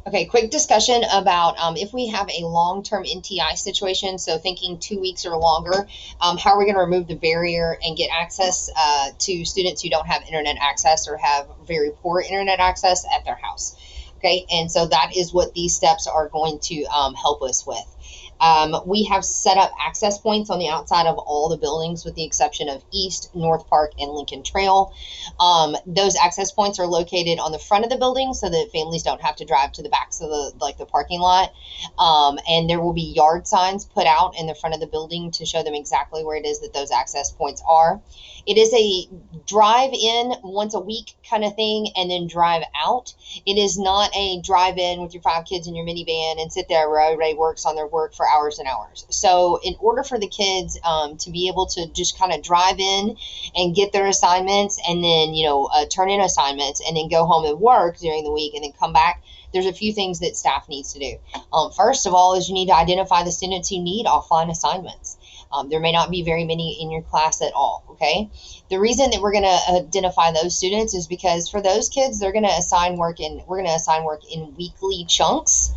Okay, quick discussion about if we have a long-term NTI situation, so thinking 2 weeks or longer, how are we going to remove the barrier and get access to students who don't have internet access or have very poor internet access at their house? Okay, and so that is what these steps are going to help us with. We have set up access points on the outside of all the buildings with the exception of East, North Park, and Lincoln Trail. Those access points are located on the front of the building so that families don't have to drive to the backs of the parking lot. And there will be yard signs put out in the front of the building to show them exactly where it is that those access points are. It is a drive in once a week kind of thing and then drive out. It is not a drive in with your 5 kids in your minivan and sit there where everybody works on their work for hours and hours. So, in order for the kids to be able to just kind of drive in and get their assignments and then, turn in assignments and then go home and work during the week and then come back, there's a few things that staff needs to do. First of all, is you need to identify the students who need offline assignments. There may not be very many in your class at all, okay? The reason that we're going to identify those students is because for those kids, we're going to assign work in weekly chunks.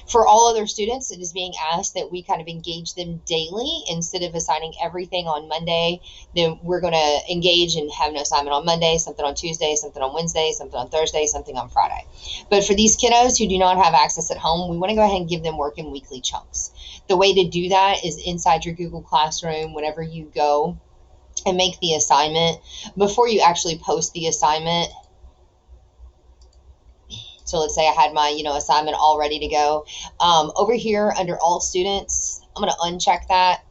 For all other students, it is being asked that we kind of engage them daily instead of assigning everything on Monday. Then we're going to engage and have an assignment on Monday, something on Tuesday, something on Wednesday, something on Thursday, something on Friday. But for these kiddos who do not have access at home, we want to go ahead and give them work in weekly chunks. The way to do that is inside your Google Classroom, whenever you go and make the assignment, before you actually post the assignment. So let's say I had my, assignment all ready to go. Over here under all students, I'm going to uncheck that.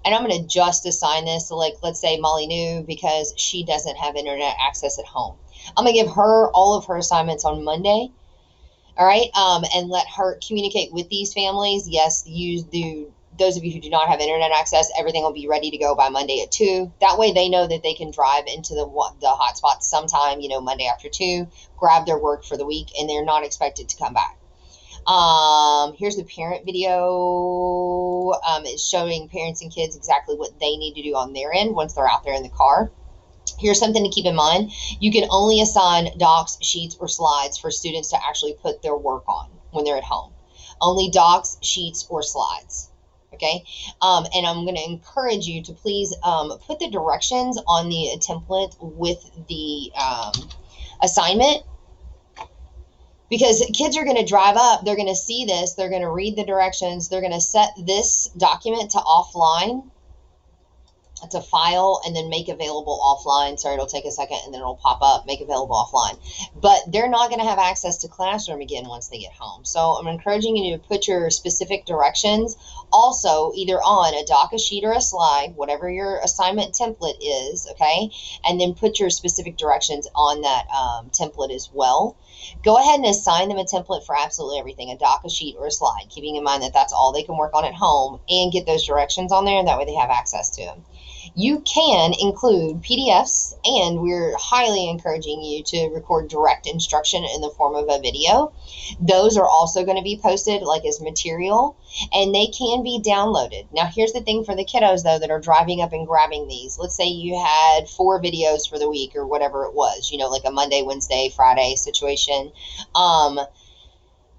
And I'm going to just assign this to, like, let's say Molly New, because she doesn't have internet access at home. I'm going to give her all of her assignments on Monday. All right. And let her communicate with these families. Yes, you do. Those of you who do not have internet access, everything will be ready to go by Monday at 2. That way they know that they can drive into the hotspot sometime, Monday after 2, grab their work for the week, and they're not expected to come back. Here's the parent video. It's showing parents and kids exactly what they need to do on their end once they're out there in the car. Here's something to keep in mind. You can only assign docs, sheets, or slides for students to actually put their work on when they're at home. Only docs, sheets, or slides. Okay, and I'm going to encourage you to please put the directions on the template with the assignment, because kids are going to drive up, they're going to see this, they're going to read the directions, they're going to set this document to offline. It's a file and then make available offline. Sorry, it'll take a second and then it'll pop up, make available offline. But they're not going to have access to Classroom again once they get home. So I'm encouraging you to put your specific directions also either on a doc, a sheet, or a slide, whatever your assignment template is, okay? And then put your specific directions on that template as well. Go ahead and assign them a template for absolutely everything, a doc, a sheet, or a slide, keeping in mind that that's all they can work on at home, and get those directions on there, and that way they have access to them. You can include PDFs, and we're highly encouraging you to record direct instruction in the form of a video. Those are also going to be posted like as material, and they can be downloaded. Now, here's the thing for the kiddos, though, that are driving up and grabbing these. Let's say you had 4 videos for the week or whatever it was, like a Monday, Wednesday, Friday situation.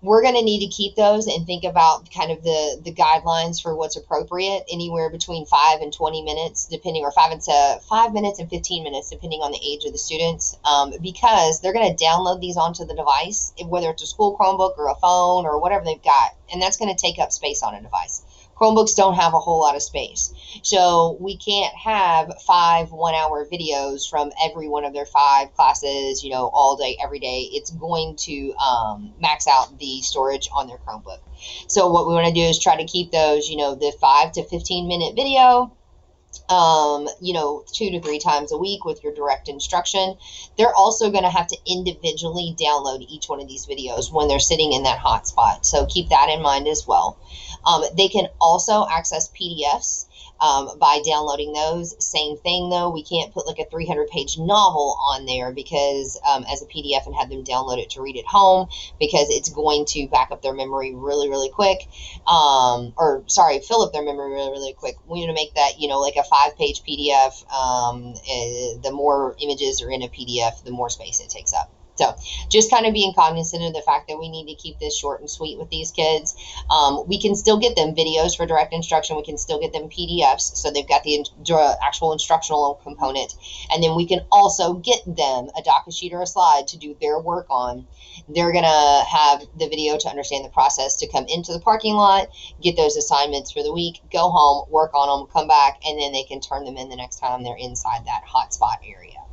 We're going to need to keep those and think about kind of the guidelines for what's appropriate, anywhere between 5 and 20 minutes, depending, or 5 minutes and 15 minutes, depending on the age of the students, because they're going to download these onto the device, whether it's a school Chromebook or a phone or whatever they've got, and that's going to take up space on a device. Chromebooks don't have a whole lot of space. So we can't have 5 one-hour videos from every one of their 5 classes, all day, every day. It's going to max out the storage on their Chromebook. So what we want to do is try to keep those, the 5 to 15-minute video, 2 to 3 times a week with your direct instruction. They're also going to have to individually download each one of these videos when they're sitting in that hotspot. So keep that in mind as well. They can also access PDFs by downloading those. Same thing, though. We can't put like a 300-page novel on there because as a PDF and have them download it to read at home, because it's going to back up their memory really, really quick. Fill up their memory really, really quick. We need to make that, like a 5-page PDF. The more images are in a PDF, the more space it takes up. So just kind of being cognizant of the fact that we need to keep this short and sweet with these kids. We can still get them videos for direct instruction. We can still get them PDFs, so they've got the actual instructional component. And then we can also get them a docket sheet or a slide to do their work on. They're going to have the video to understand the process, to come into the parking lot, get those assignments for the week, go home, work on them, come back, and then they can turn them in the next time they're inside that hotspot area.